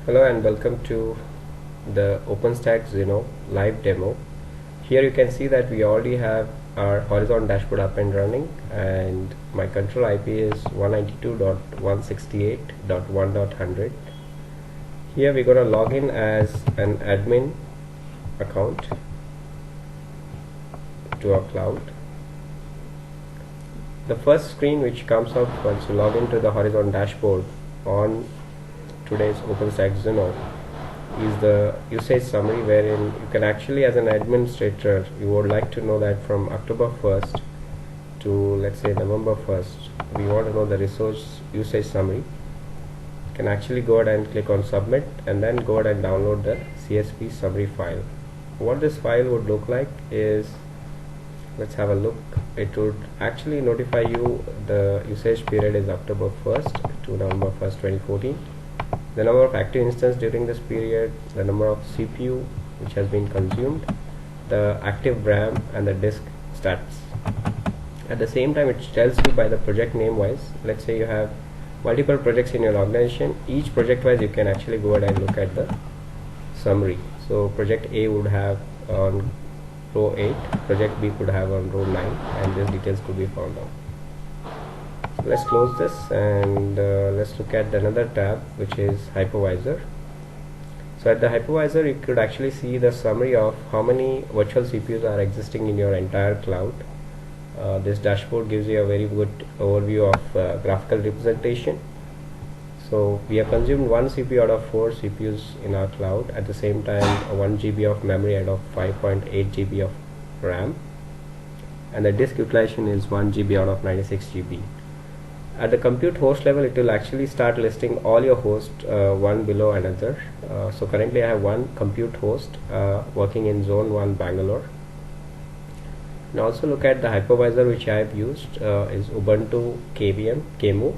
Hello and welcome to the Openstack Juno live demo. Here you can see that we already have our horizon dashboard up and running, and my control IP is 192.168.1.100. Here we're going to log in as an admin account to our cloud. The first screen which comes up once you log into the horizon dashboard on today's Openstack Juno is the usage summary, wherein you can actually, as an administrator, you would like to know that from October 1st to, let's say, November 1st, we want to know the resource usage summary. You can actually go ahead and click on submit and then go ahead and download the CSV summary file. What this file would look like is, let's have a look. It would actually notify you the usage period is October 1st to November 1st 2014, the number of active instances during this period, the number of CPU which has been consumed, the active RAM and the disk stats. At the same time, it tells you by the project name wise. Let's say you have multiple projects in your organization. Each project wise you can actually go ahead and look at the summary. So project A would have on row 8, project B could have on row 9, and these details could be found out. So let's close this and let's look at another tab, which is hypervisor. So at the hypervisor, you could actually see the summary of how many virtual CPUs are existing in your entire cloud. This dashboard gives you a very good overview of graphical representation. So we have consumed 1 CPU out of 4 CPUs in our cloud. At the same time, 1 GB of memory out of 5.8 GB of RAM, and the disk utilization is 1 GB out of 96 GB. At the compute host level, it will actually start listing all your hosts one below another. So currently I have one compute host working in zone 1 Bangalore. And also look at the hypervisor which I have used is Ubuntu KMU.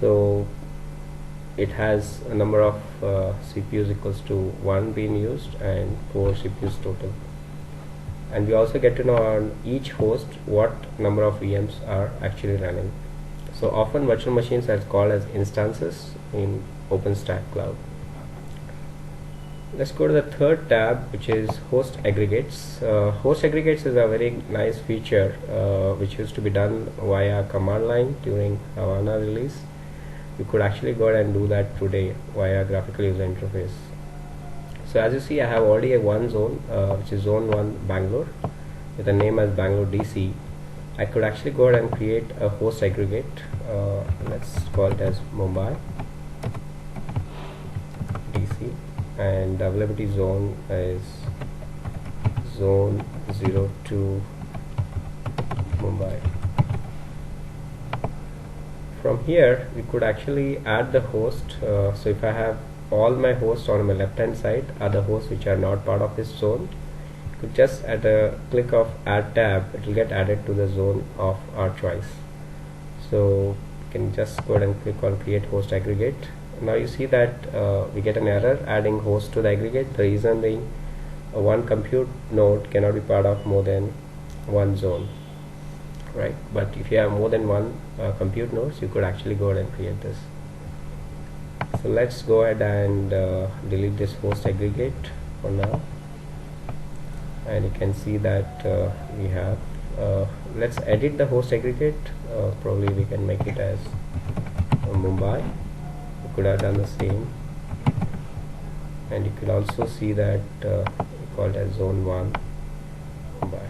So it has a number of CPUs equals to 1 being used and 4 CPUs total. And we also get to know on each host what number of VMs are actually running. So often virtual machines are called as instances in OpenStack Cloud. Let's go to the third tab, which is host aggregates. Host aggregates is a very nice feature which used to be done via command line during Havana release. You could actually go ahead and do that today via graphical user interface. So as you see, I have already a one zone which is zone 1 Bangalore with a name as Bangalore DC. I could actually go ahead and create a host aggregate. Let's call it as Mumbai DC, and the availability zone is zone 02 Mumbai. From here we could actually add the host. So if I have all my hosts on my left hand side are the hosts which are not part of this zone, you could just at a click of add tab, it will get added to the zone of our choice. So you can just go ahead and click on create host aggregate. Now you see that we get an error adding host to the aggregate. The reason being one compute node cannot be part of more than one zone, right? But if you have more than one compute nodes, you could actually go ahead and create this. So let's go ahead and delete this host aggregate for now, and you can see that we have let's edit the host aggregate. Probably we can make it as Mumbai. We could have done the same, and you can also see that we call it as zone 1 Mumbai.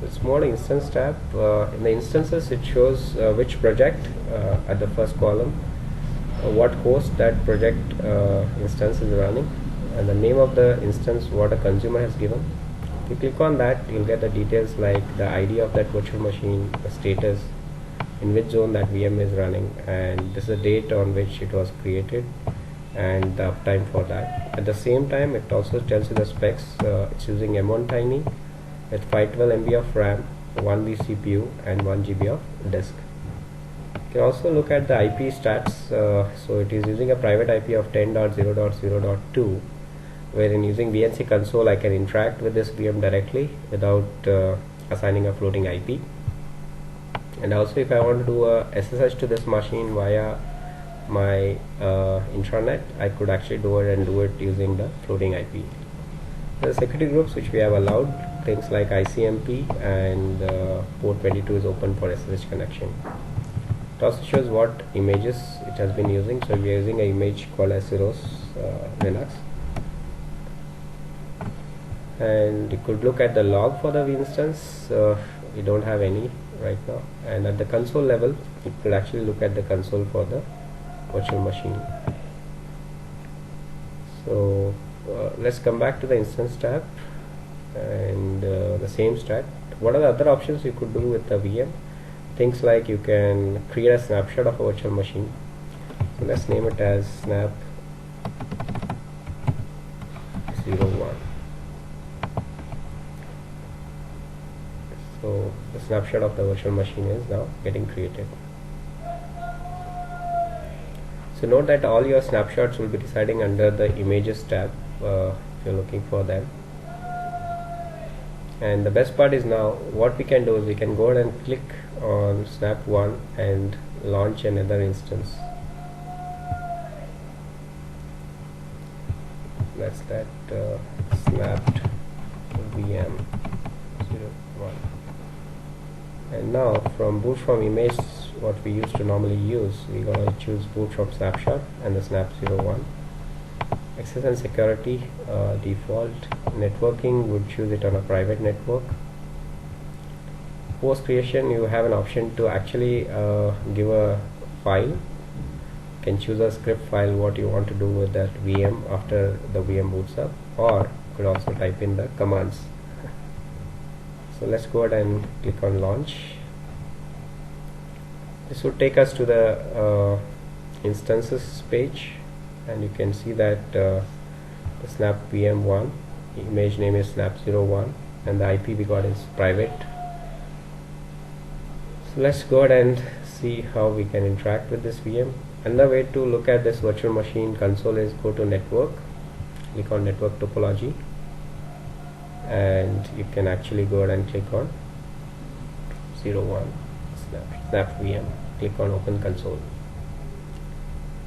It's more instance tab. In the instances, it shows which project at the first column, what host that project instance is running, and the name of the instance what a consumer has given. If you click on that, you'll get the details like the ID of that virtual machine, the status, in which zone that VM is running, and this is the date on which it was created and the uptime for that. At the same time, it also tells you the specs. It's using M1 Tiny with 512 MB of RAM, 1 vCPU and 1 GB of disk. You can also look at the IP stats. So it is using a private IP of 10.0.0.2 wherein using VNC console I can interact with this VM directly without assigning a floating IP. And also if I want to do a SSH to this machine via my intranet, I could actually do it using the floating IP. The security groups which we have allowed, things like ICMP and port 22 is open for SSH connection. It also shows what images it has been using. So we are using an image called Aceros Linux, and you could look at the log for the instance. We don't have any right now, and at the console level you could actually look at the console for the virtual machine. So let's come back to the instance tab and the same stack. What are the other options you could do with the VM? Things like you can create a snapshot of a virtual machine. So let's name it as snap 01. So the snapshot of the virtual machine is now getting created. So note that all your snapshots will be residing under the images tab if you're looking for them. And the best part is now what we can do is we can go ahead and click on snap 1 and launch another instance. That's that snapped VM 01. And now from boot from image, what we used to normally use, we're going to choose boot from snapshot and the snap 01. Access and security, default. Networking, would choose it on a private network. Post creation, you have an option to actually give a file. You can choose a script file what you want to do with that VM after the VM boots up, or you could also type in the commands. So let's go ahead and click on launch. This would take us to the instances page, and you can see that the snap VM1 image name is snap01 and the IP we got is private. So let's go ahead and see how we can interact with this VM. Another way to look at this virtual machine console is go to network, click on network topology, and you can actually go ahead and click on 01 snap VM, click on open console.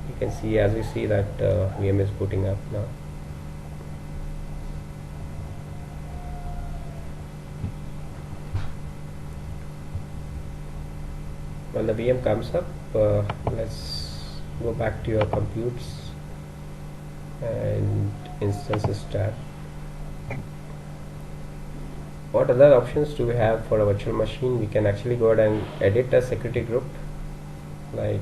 You can see, as we see, that VM is booting up now. When the VM comes up, let's go back to your computes and instances tab. What other options do we have for a virtual machine? We can actually go ahead and edit a security group, like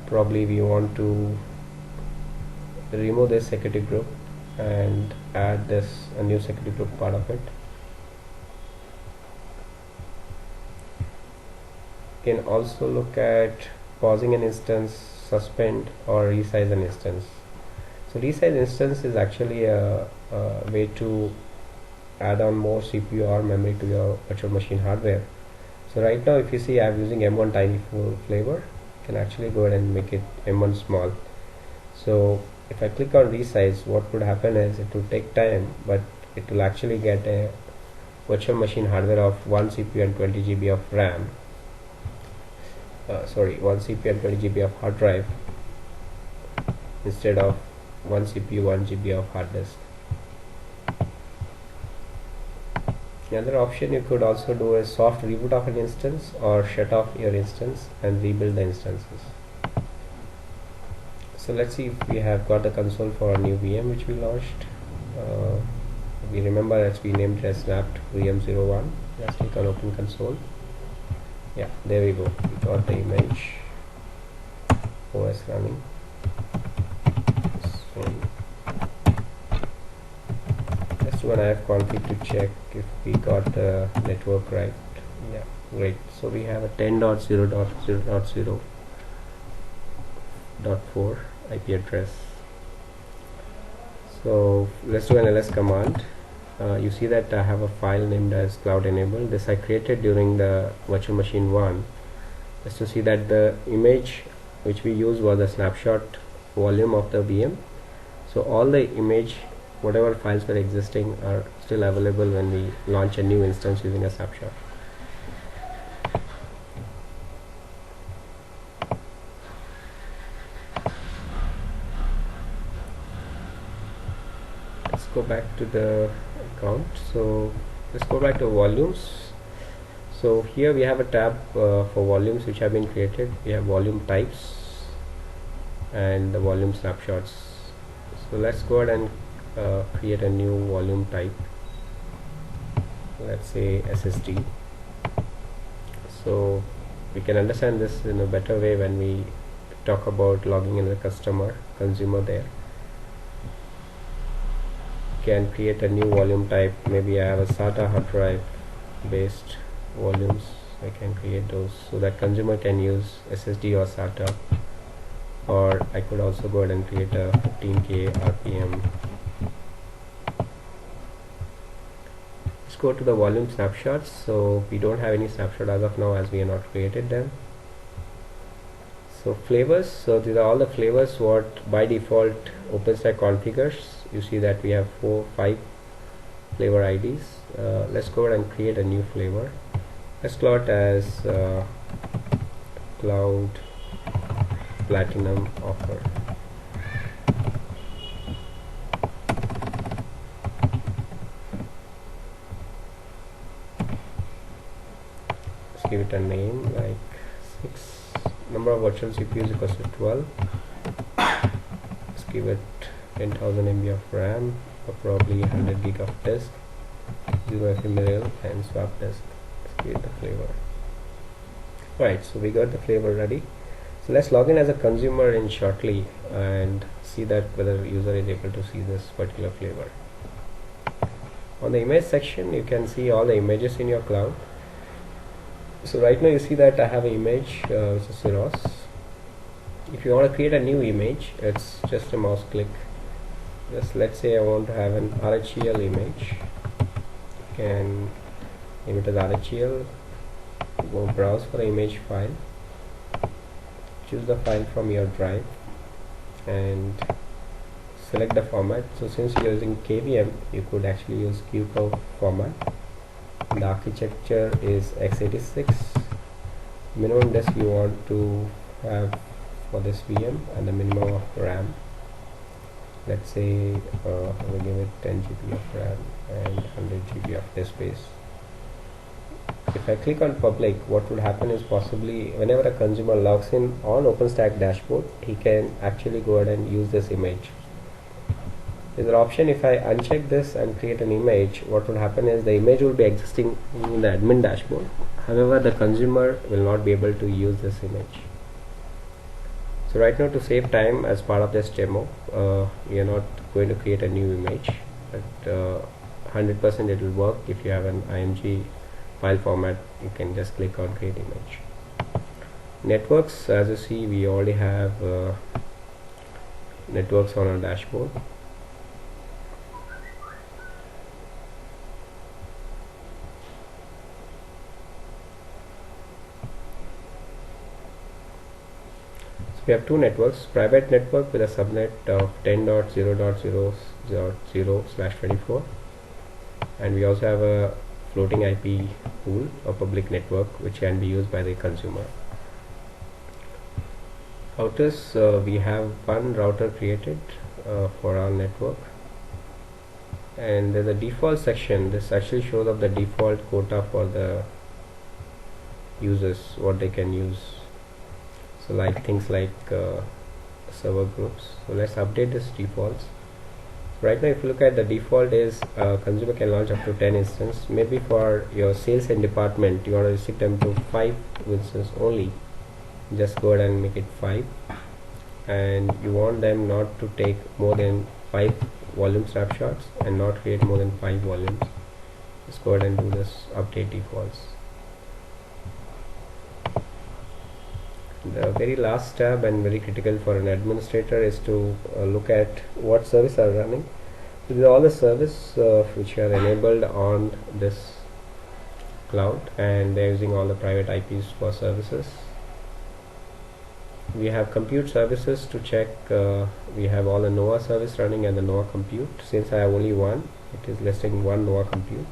probably we want to remove this security group and add this a new security group part of it. You can also look at pausing an instance, suspend, or resize an instance. So resize instance is actually a way to add on more CPU or memory to your virtual machine hardware. So right now if you see I'm using M1 tiny flavor, you can actually go ahead and make it M1 small. So if I click on resize, what would happen is it will take time, but it will actually get a virtual machine hardware of 1 CPU and 20 GB of RAM. 1 CPU and 20 GB of hard drive instead of 1 CPU 1 GB of hard disk. Another option you could also do is soft reboot of an instance or shut off your instance and rebuild the instances. So let's see if we have got the console for a new VM which we launched. We remember that we named it as snapped VM01. Let's click on open console. Yeah, there we go. We got the image OS running. Let's do an IF config to check if we got the network right. Yeah, great. So we have a 10.0.0.0.4 IP address. So let's do an ls command. You see that I have a file named as cloud enable. This I created during the virtual machine 1, just to see that the image which we used was a snapshot volume of the VM. So all the image whatever files were existing are still available when we launch a new instance using a snapshot. Let's go back to the account. So let's go back to volumes. So here we have a tab for volumes which have been created. We have volume types and the volume snapshots. So let's go ahead and create a new volume type. Let's say SSD. So we can understand this in a better way when we talk about logging in the consumer there. Can create a new volume type. Maybe I have a SATA hard drive based volumes. I can create those so that consumer can use SSD or SATA, or I could also go ahead and create a 15K RPM. Let's go to the volume snapshots. So we don't have any snapshot as of now as we have not created them. So flavors, so these are all the flavors what by default OpenStack configures. You see that we have 5 flavor IDs. Let's go ahead and create a new flavor. Let's call it as Cloud Platinum Offer. Let's give it a name like 6. Number of virtual CPUs equals to 12. Let's give it 10,000 MB of RAM, or probably 100 gig of disk, 0 ephemeral and swap disk. Let's create the flavor. Right, so we got the flavor ready. So let's log in as a consumer in shortly and see that whether the user is able to see this particular flavor. On the image section, you can see all the images in your cloud. So right now you see that I have an image which is Cirrus. If you want to create a new image, it's just a mouse click. Just let's say I want to have an RHEL image. You can name it as RHEL. Go browse for the image file. Choose the file from your drive and select the format. So since you're using KVM, you could actually use QCurve format. The architecture is x86. Minimum disk you want to have for this VM and the minimum of RAM. Let's say I will give it 10 GB of RAM and 100 GB of disk space. If I click on public, what would happen is possibly whenever a consumer logs in on OpenStack dashboard, he can actually go ahead and use this image. There's an option, if I uncheck this and create an image, what will happen is the image will be existing in the admin dashboard. However, the consumer will not be able to use this image. So right now, to save time as part of this demo, we are not going to create a new image, but 100% it will work. If you have an IMG file format, you can just click on create image. Networks, as you see, we already have networks on our dashboard. We have two networks, private network with a subnet of 10.0.0.0/24, and we also have a floating IP pool, a public network which can be used by the consumer. Routers, we have one router created for our network, and there's a default section. This actually shows up the default quota for the users, what they can use. So like things like server groups. So let's update this defaults. Right now if you look at the default is consumer can launch up to 10 instances. Maybe for your sales and department you want to restrict them to 5 instances only. Just go ahead and make it 5, and you want them not to take more than 5 volume snapshots and not create more than 5 volumes. Just go ahead and do this update defaults. The very last tab and very critical for an administrator is to look at what service are running. So these are all the service which are enabled on this cloud, and they're using all the private IPs for services. we have compute services to check. We have all the NOAA service running and the NOAA compute. Since I have only one, it is listing one NOAA compute.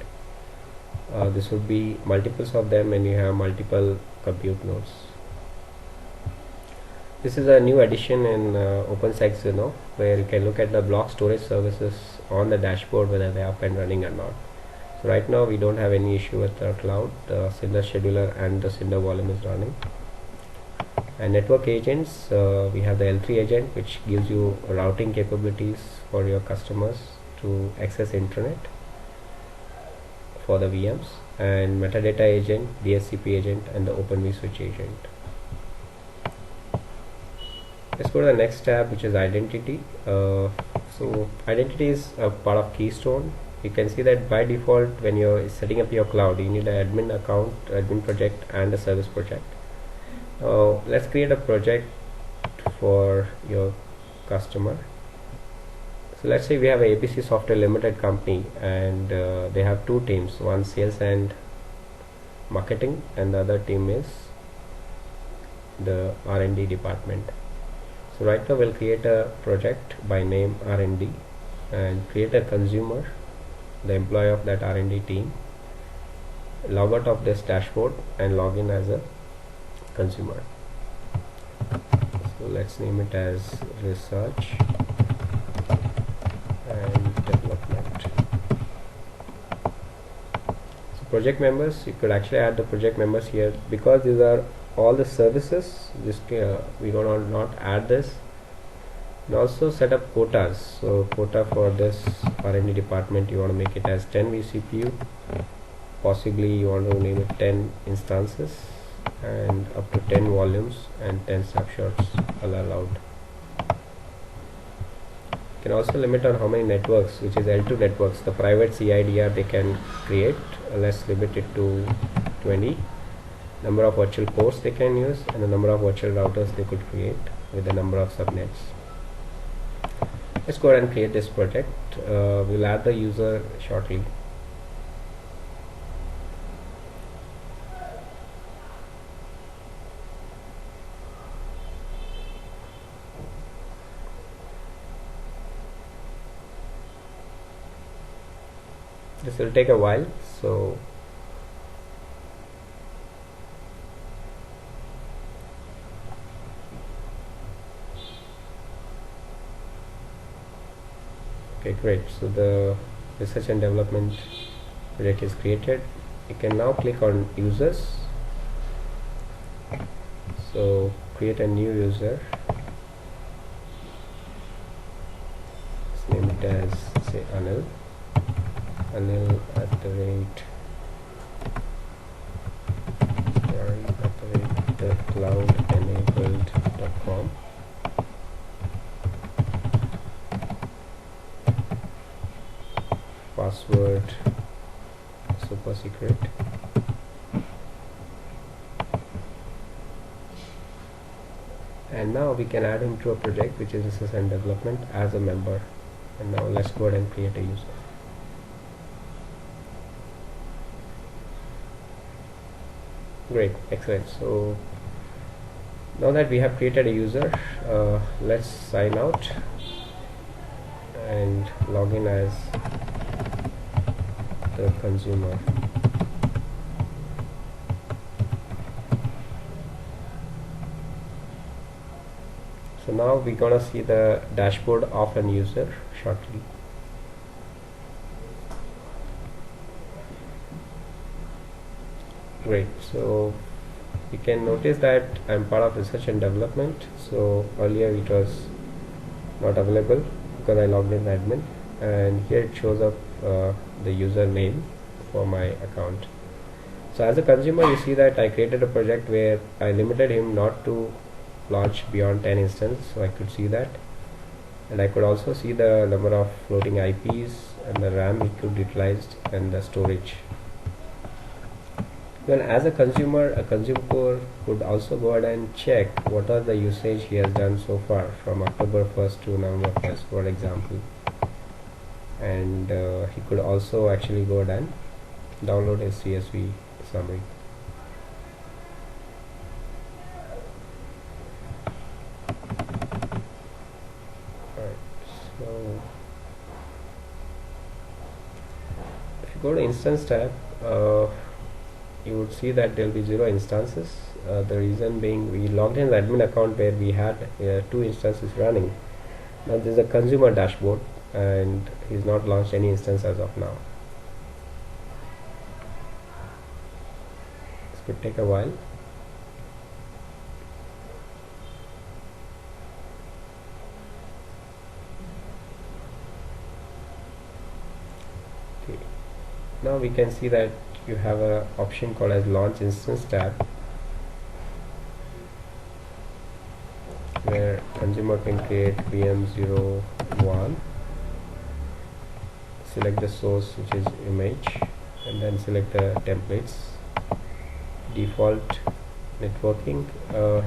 This would be multiples of them, and you have multiple compute nodes. This is a new addition in Openstack Juno, where you can look at the block storage services on the dashboard, whether they are up and running or not. So right now we don't have any issue with the cloud. The Cinder scheduler and the Cinder volume is running. And network agents, we have the L3 agent, which gives you routing capabilities for your customers to access internet for the VMs, and metadata agent, DHCP agent, and the Open vSwitch agent. Let's go to the next tab, which is identity. So identity is a part of Keystone. You can see that by default, when you're setting up your cloud, you need an admin account, admin project, and a service project. Let's create a project for your customer. So let's say we have a ABC Software Limited company, and they have two teams, one sales and marketing, and the other team is the R&D department. So right now we'll create a project by name R&D and create a consumer, the employee of that R&D team, log out of this dashboard and log in as a consumer. So let's name it as research and development. So project members, you could actually add the project members here, because these are all the services. Just we don't not add this, and also set up quotas. So quota for this R&D department, you want to make it as 10 vCPU, possibly you want to name it 10 instances, and up to 10 volumes and 10 snapshots all allowed. You can also limit on how many networks, which is L2 networks, the private CIDR they can create. Let's limit it to 20. Number of virtual ports they can use, and the number of virtual routers they could create with the number of subnets. Let's go ahead and create this project. We'll add the user shortly. This will take a while, so okay, great. So the research and development project is created. You can now click on users. So create a new user. Let's name it as, say, Anil. Anil @cloudenabled.com. Password super secret. And now we can add him to a project which is research and development as a member. And now let's go ahead and create a user. Great, excellent. So now that we have created a user, let's sign out and log in as the consumer. So now we're gonna see the dashboard of an user shortly. Great. So you can notice that I'm part of research and development. So earlier it was not available because I logged in admin, and here it shows up the username for my account. So as a consumer, you see that I created a project where I limited him not to launch beyond 10 instances, so I could see that, and I could also see the number of floating IPs and the RAM he could utilize and the storage. Then as a consumer could also go ahead and check what are the usage he has done so far from October 1st to November 1st, for example, and he could also actually go ahead and download his CSV summary. go to instance tab, you would see that there will be 0 instances. The reason being, we logged in the admin account where we had 2 instances running. Now there is a consumer dashboard and he's not launched any instance as of now. This could take a while. Okay. Now we can see that you have an option called as launch instance tab, where consumer can create VM01, select the source, which is image, and then select the templates. Default networking,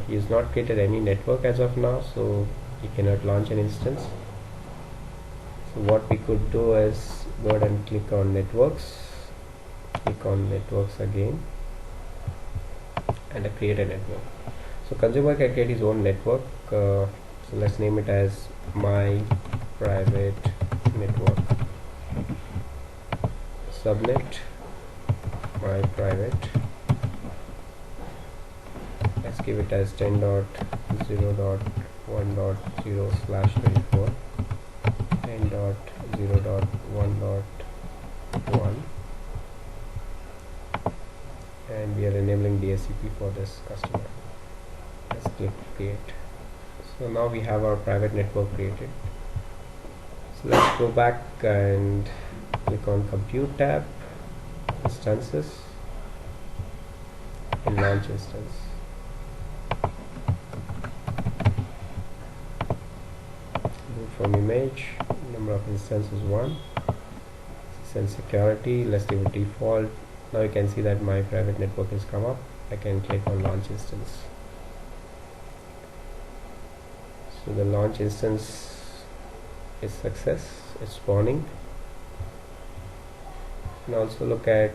he has not created any network as of now, so he cannot launch an instance. So what we could do is go ahead and click on networks, click on networks again, and create a network. So consumer can create his own network. So let's name it as my private network. Subnet my private. Let's give it as 10.0.1.0/24, 10.0.1.1, and we are enabling DHCP for this customer. Let's click create. So now we have our private network created. So let's go back and click on compute tab, instances, and launch instance. Move from image, number of instances 1, send security, let's give it default. Now you can see that my private network has come up. I can click on launch instance. So the launch instance is success, it's spawning. And also look at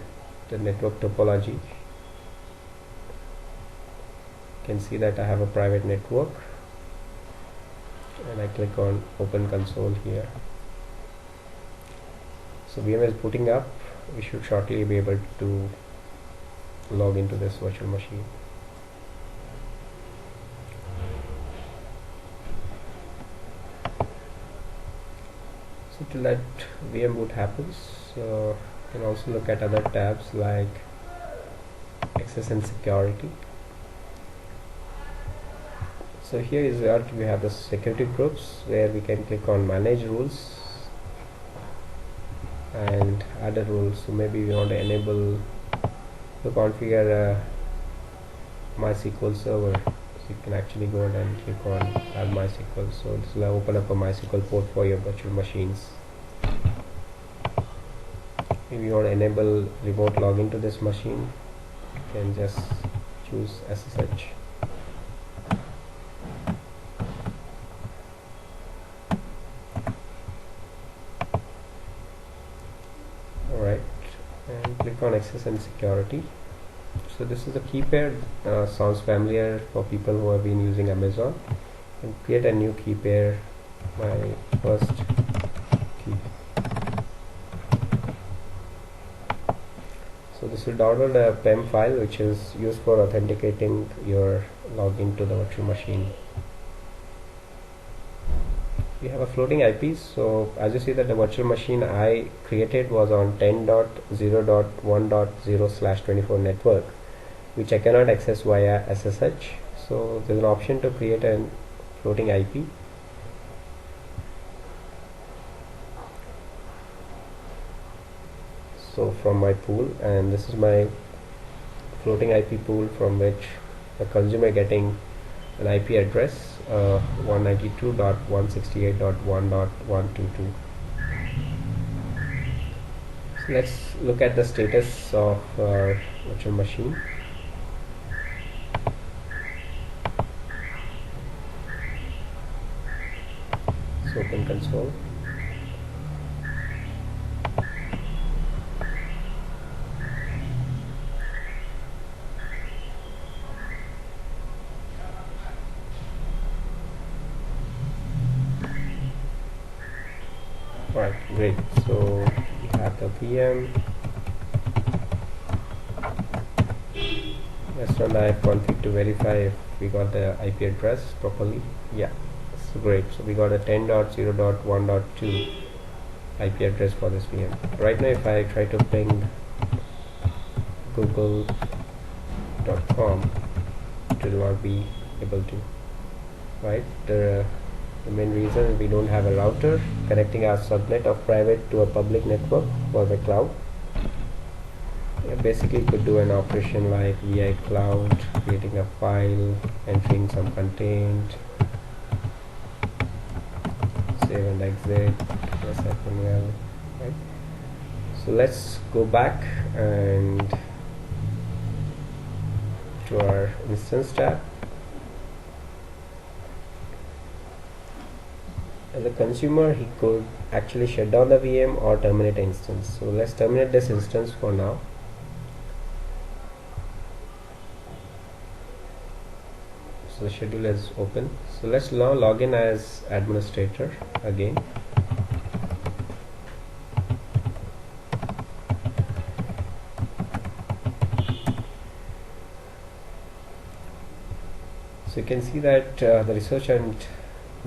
the network topology. You can see that I have a private network, and I click on open console here. So VM is booting up. We should shortly be able to log into this virtual machine. So till that VM boot happens, you can also look at other tabs like access and security. So here is where we have the security groups, where we can click on manage rules and add a rule. So maybe we want to enable to configure a MySQL server. So you can actually go ahead and click on add MySQL. So this will open up a MySQL port for your virtual machines. If you want to enable remote login to this machine, you can just choose SSH. Alright, and click on access and security. So this is a key pair. Sounds familiar for people who have been using Amazon. And create a new key pair, my first key. So this will download a PEM file, which is used for authenticating your login to the virtual machine. We have a floating IP. So as you see that the virtual machine I created was on 10.0.1.0/24 network, which I cannot access via SSH. So there's an option to create a floating IP. So from my pool, and this is my floating IP pool from which the consumer getting an IP address 192.168.1.122. So let's look at the status of our virtual machine. So open console. Alright, great. So we have the VM, Let's run the ifconfig to verify if we got the IP address properly. Yeah, so great. So we got a 10.0.1.2 IP address for this VM. Right now if I try to ping google.com, it will not be able to, right? The main reason, we don't have a router connecting our subnet of private to a public network for the cloud. Basically could do an operation like vi cloud, creating a file, entering some content, save and exit, yes, right? So let's go back and to our instance tab. As a consumer, he could actually shut down the VM or terminate the instance. So let's terminate this instance for now. So the schedule is open. So let's now log in as administrator again. So you can see that the research and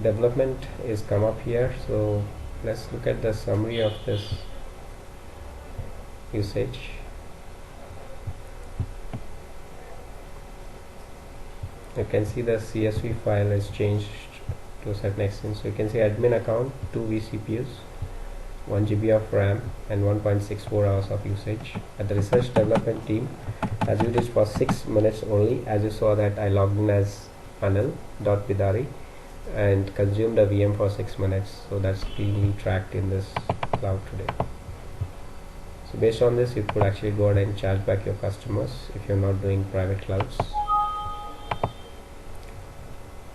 development is come up here. So let's look at the summary of this usage. You can see the CSV file is changed to a certain extent. So you can see admin account, 2 vCPUs, 1 GB of RAM and 1.64 hours of usage. At the research development team, as you did for 6 minutes only. As you saw that I logged in as Anil.Bidari and consumed a VM for 6 minutes. So that's being tracked in this cloud today. So based on this, you could actually go ahead and charge back your customers if you're not doing private clouds.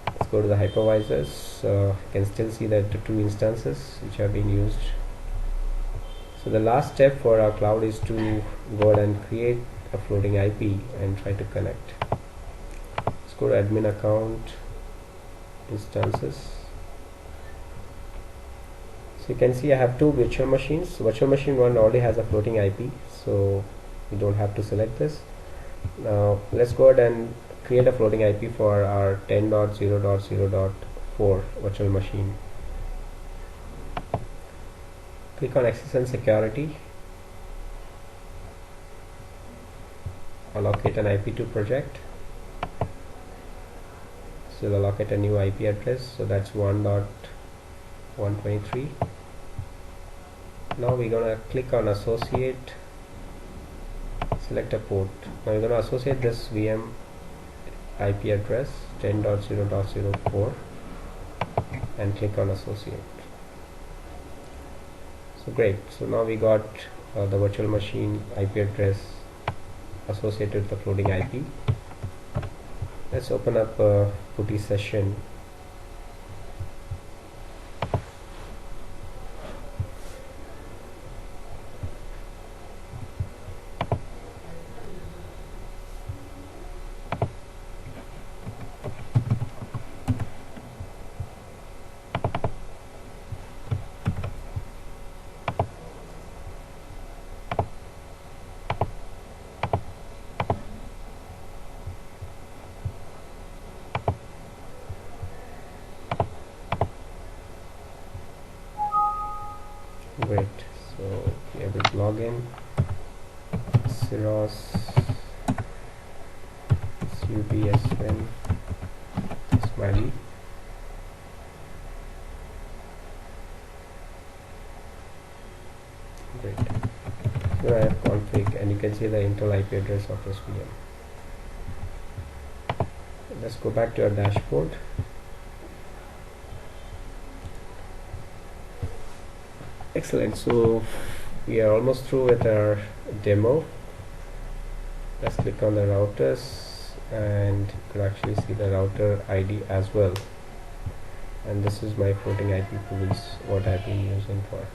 Let's go to the hypervisors. You can still see that the 2 instances which have been used. So the last step for our cloud is to go ahead and create a floating IP and try to connect. Let's go to admin account, instances. So you can see I have 2 virtual machines. Virtual machine 1 already has a floating IP, so you don't have to select this. Now let's go ahead and create a floating IP for our 10.0.0.4 virtual machine. Click on access and security. Allocate an IP to project. So we'll allocate a new IP address. So that's 1.123. Now we're gonna click on associate. Select a port. Now we're gonna associate this VM IP address 10.0.0.4 and click on associate. So great. So now we got the virtual machine IP address associated with the floating IP. Let's open up a PuTTY session. Great. So we have to log in. Siros subsn smiley. Great. Here I have config, and you can see the Intel IP address of this VM. Let's go back to our dashboard. Excellent. So we are almost through with our demo. Let's click on the routers, and you could actually see the router ID as well. And this is my floating IP pools, what I've been using for.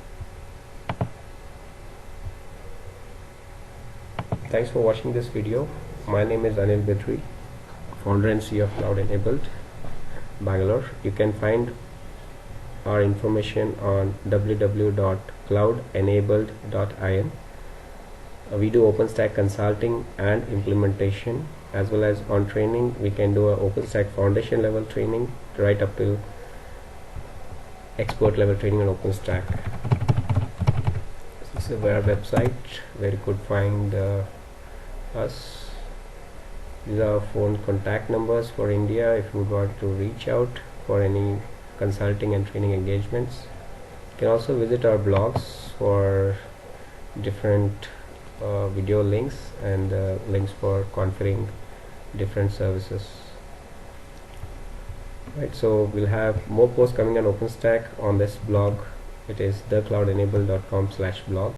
Thanks for watching this video. My name is Anil Bidari, founder and CEO of Cloud Enabled, Bangalore. You can find our information on www.cloudenabled.in. We do OpenStack consulting and implementation, as well as on training we can do a OpenStack foundation level training right up to expert level training on OpenStack. This is our website where you could find us. These are our phone contact numbers for India if you would want to reach out for any consulting and training engagements. You can also visit our blogs for different video links and links for configuring different services. Right, so we'll have more posts coming on OpenStack on this blog. It is thecloudenable.com/blog.